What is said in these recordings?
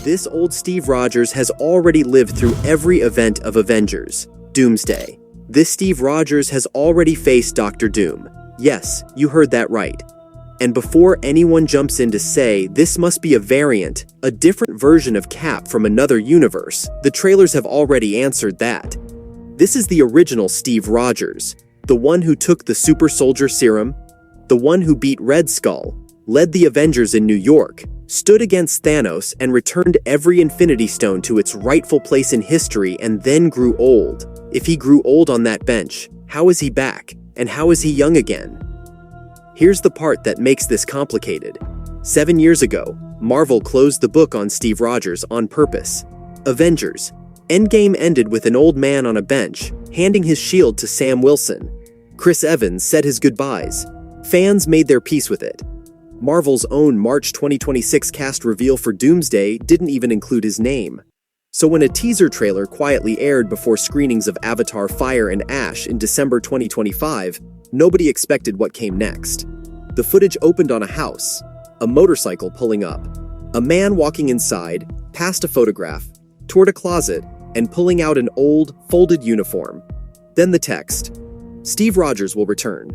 This old Steve Rogers has already lived through every event of Avengers Doomsday. This Steve Rogers has already faced Doctor Doom. Yes, you heard that right. And before anyone jumps in to say this must be a variant, a different version of Cap from another universe, the trailers have already answered that. This is the original Steve Rogers, the one who took the super soldier serum, the one who beat Red Skull, led the Avengers in New York, stood against Thanos and returned every Infinity Stone to its rightful place in history and then grew old. If he grew old on that bench, how is he back? And how is he young again? Here's the part that makes this complicated. 7 years ago, Marvel closed the book on Steve Rogers on purpose. Avengers Endgame ended with an old man on a bench, handing his shield to Sam Wilson. Chris Evans said his goodbyes. Fans made their peace with it. Marvel's own March 2026 cast reveal for Doomsday didn't even include his name. So when a teaser trailer quietly aired before screenings of Avatar: Fire and Ash in December 2025, nobody expected what came next. The footage opened on a house, a motorcycle pulling up, a man walking inside, past a photograph, toward a closet, and pulling out an old, folded uniform. Then the text, "Steve Rogers will return."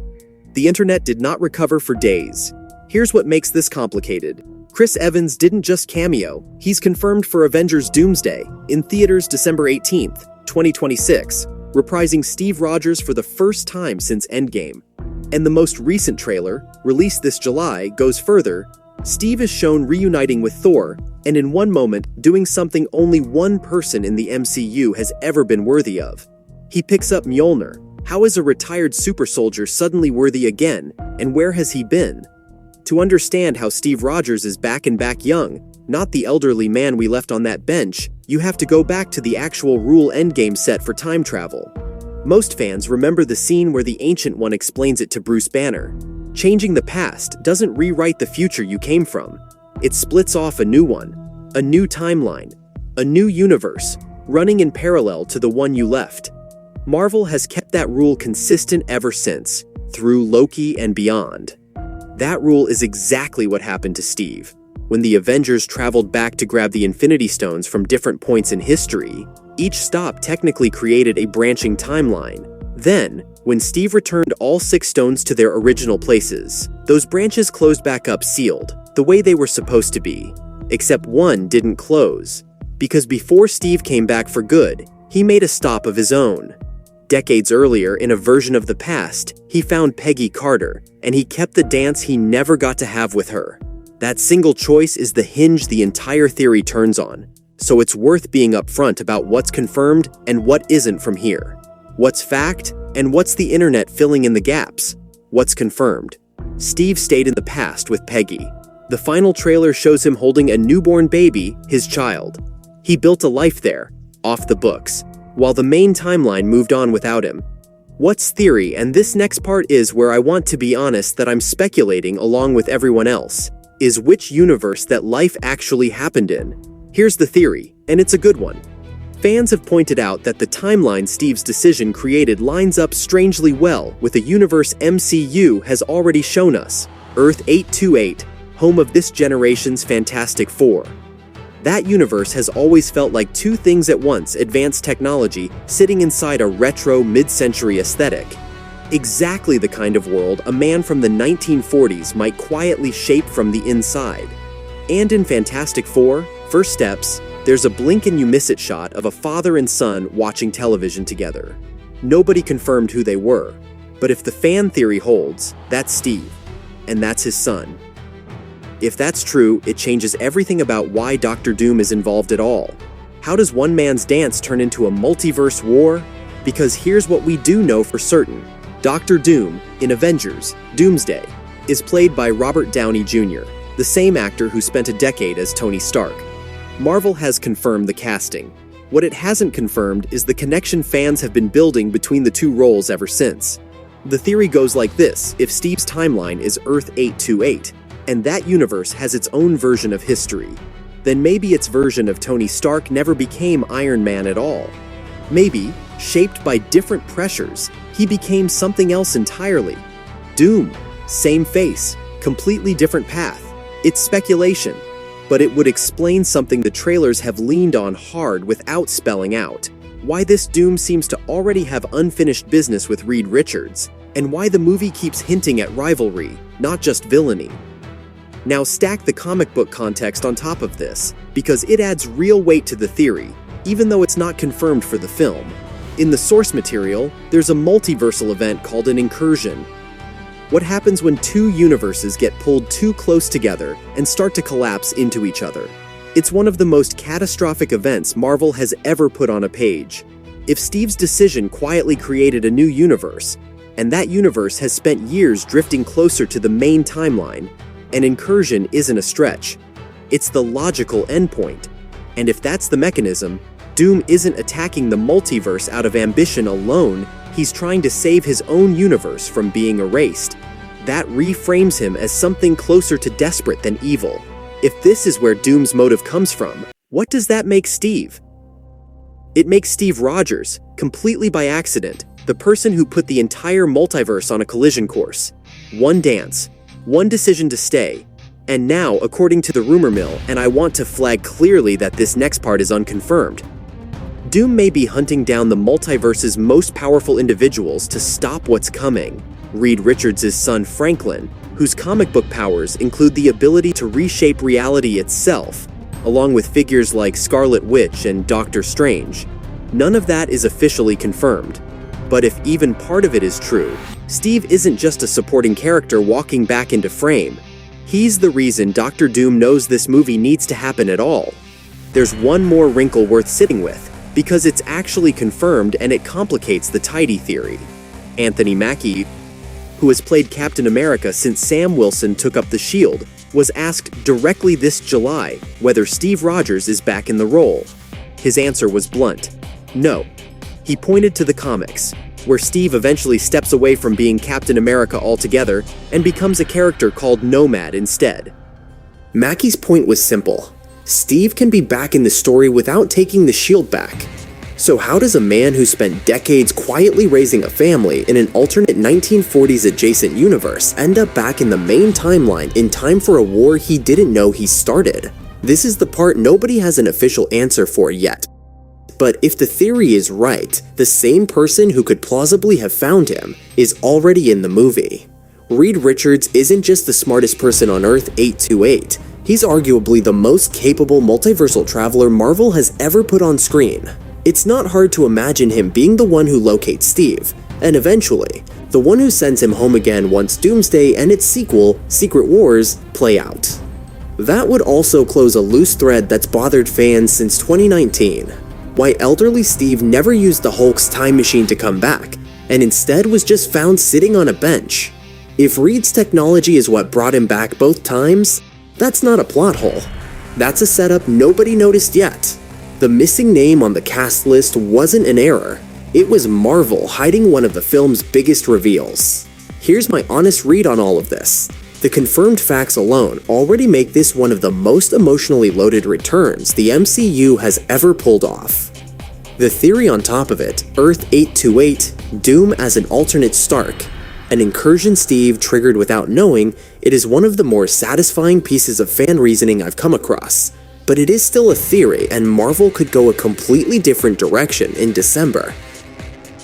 The internet did not recover for days. Here's what makes this complicated. Chris Evans didn't just cameo, he's confirmed for Avengers Doomsday, in theaters December 18th, 2026, reprising Steve Rogers for the first time since Endgame. And the most recent trailer, released this July, goes further. Steve is shown reuniting with Thor, and in one moment, doing something only one person in the MCU has ever been worthy of. He picks up Mjolnir. How is a retired super soldier suddenly worthy again, and where has he been? To understand how Steve Rogers is back and back young, not the elderly man we left on that bench, you have to go back to the actual Rule Endgame set for time travel. Most fans remember the scene where the Ancient One explains it to Bruce Banner. Changing the past doesn't rewrite the future you came from. It splits off a new one, a new timeline, a new universe, running in parallel to the one you left. Marvel has kept that rule consistent ever since, through Loki and beyond. That rule is exactly what happened to Steve. When the Avengers traveled back to grab the Infinity Stones from different points in history, each stop technically created a branching timeline. Then, when Steve returned all 6 stones to their original places, those branches closed back up sealed, the way they were supposed to be. Except one didn't close, because before Steve came back for good, he made a stop of his own. Decades earlier, in a version of the past, he found Peggy Carter, and he kept the dance he never got to have with her. That single choice is the hinge the entire theory turns on, so it's worth being upfront about what's confirmed and what isn't from here. What's fact, and what's the internet filling in the gaps? What's confirmed? Steve stayed in the past with Peggy. The final trailer shows him holding a newborn baby, his child. He built a life there, off the books, while the main timeline moved on without him. What's theory? And this next part is where I want to be honest that I'm speculating along with everyone else, is which universe that life actually happened in. Here's the theory, and it's a good one. Fans have pointed out that the timeline Steve's decision created lines up strangely well with a universe MCU has already shown us, Earth 828, home of this generation's Fantastic Four. That universe has always felt like two things at once: advanced technology sitting inside a retro mid-century aesthetic. Exactly the kind of world a man from the 1940s might quietly shape from the inside. And in Fantastic Four, First Steps, there's a blink-and-you-miss-it shot of a father and son watching television together. Nobody confirmed who they were, but if the fan theory holds, that's Steve, and that's his son. If that's true, it changes everything about why Doctor Doom is involved at all. How does one man's dance turn into a multiverse war? Because here's what we do know for certain. Doctor Doom, in Avengers Doomsday, is played by Robert Downey Jr., the same actor who spent a decade as Tony Stark. Marvel has confirmed the casting. What it hasn't confirmed is the connection fans have been building between the two roles ever since. The theory goes like this: if Steve's timeline is Earth 828, and that universe has its own version of history, then maybe its version of Tony Stark never became Iron Man at all. Maybe, shaped by different pressures, he became something else entirely. Doom, same face, completely different path. It's speculation, but it would explain something the trailers have leaned on hard without spelling out. Why this Doom seems to already have unfinished business with Reed Richards, and why the movie keeps hinting at rivalry, not just villainy. Now stack the comic book context on top of this, because it adds real weight to the theory, even though it's not confirmed for the film. In the source material, there's a multiversal event called an incursion. What happens when two universes get pulled too close together and start to collapse into each other? It's one of the most catastrophic events Marvel has ever put on a page. If Steve's decision quietly created a new universe, and that universe has spent years drifting closer to the main timeline, an incursion isn't a stretch. It's the logical endpoint. And if that's the mechanism, Doom isn't attacking the multiverse out of ambition alone, he's trying to save his own universe from being erased. That reframes him as something closer to desperate than evil. If this is where Doom's motive comes from, what does that make Steve? It makes Steve Rogers, completely by accident, the person who put the entire multiverse on a collision course. One dance, one decision to stay, and now, according to the rumor mill, and I want to flag clearly that this next part is unconfirmed, Doom may be hunting down the multiverse's most powerful individuals to stop what's coming. Reed Richards' son Franklin, whose comic book powers include the ability to reshape reality itself, along with figures like Scarlet Witch and Doctor Strange. None of that is officially confirmed. But if even part of it is true, Steve isn't just a supporting character walking back into frame. He's the reason Dr. Doom knows this movie needs to happen at all. There's one more wrinkle worth sitting with, because it's actually confirmed and it complicates the tidy theory. Anthony Mackie, who has played Captain America since Sam Wilson took up the shield, was asked directly this July whether Steve Rogers is back in the role. His answer was blunt: no. He pointed to the comics, where Steve eventually steps away from being Captain America altogether and becomes a character called Nomad instead. Mackie's point was simple. Steve can be back in the story without taking the shield back. So how does a man who spent decades quietly raising a family in an alternate 1940s adjacent universe end up back in the main timeline in time for a war he didn't know he started? This is the part nobody has an official answer for yet. But if the theory is right, the same person who could plausibly have found him is already in the movie. Reed Richards isn't just the smartest person on Earth 828. He's arguably the most capable multiversal traveler Marvel has ever put on screen. It's not hard to imagine him being the one who locates Steve, and eventually, the one who sends him home again once Doomsday and its sequel, Secret Wars, play out. That would also close a loose thread that's bothered fans since 2019. Why elderly Steve never used the Hulk's time machine to come back, and instead was just found sitting on a bench. If Reed's technology is what brought him back both times, that's not a plot hole. That's a setup nobody noticed yet. The missing name on the cast list wasn't an error. It was Marvel hiding one of the film's biggest reveals. Here's my honest read on all of this. The confirmed facts alone already make this one of the most emotionally loaded returns the MCU has ever pulled off. The theory on top of it, Earth 828, Doom as an alternate Stark, an incursion Steve triggered without knowing, it is one of the more satisfying pieces of fan reasoning I've come across. But it is still a theory, and Marvel could go a completely different direction in December.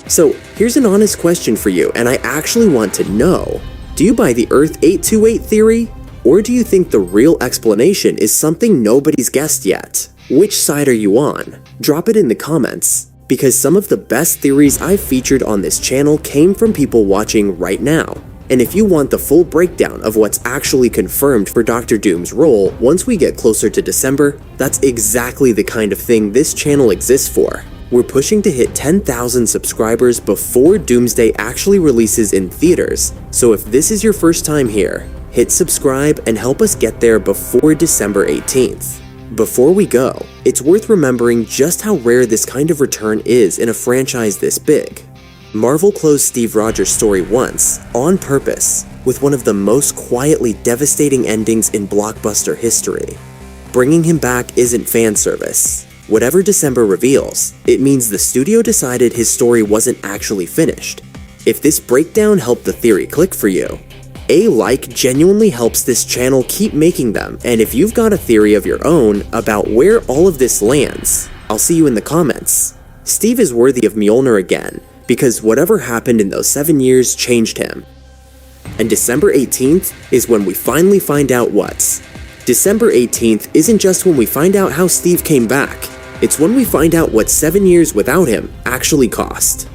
So here's an honest question for you, and I actually want to know. Do you buy the Earth 828 theory? Or do you think the real explanation is something nobody's guessed yet? Which side are you on? Drop it in the comments, because some of the best theories I've featured on this channel came from people watching right now. And if you want the full breakdown of what's actually confirmed for Dr. Doom's role once we get closer to December, that's exactly the kind of thing this channel exists for. We're pushing to hit 10,000 subscribers before Doomsday actually releases in theaters, so if this is your first time here, hit subscribe and help us get there before December 18th. Before we go, it's worth remembering just how rare this kind of return is in a franchise this big. Marvel closed Steve Rogers' story once, on purpose, with one of the most quietly devastating endings in blockbuster history. Bringing him back isn't fan service. Whatever December reveals, it means the studio decided his story wasn't actually finished. If this breakdown helped the theory click for you, A like genuinely helps this channel keep making them, and if you've got a theory of your own about where all of this lands, I'll see you in the comments. Steve is worthy of Mjolnir again, because whatever happened in those 7 years changed him. And December 18th is when we finally find out what's. December 18th isn't just when we find out how Steve came back, it's when we find out what 7 years without him actually cost.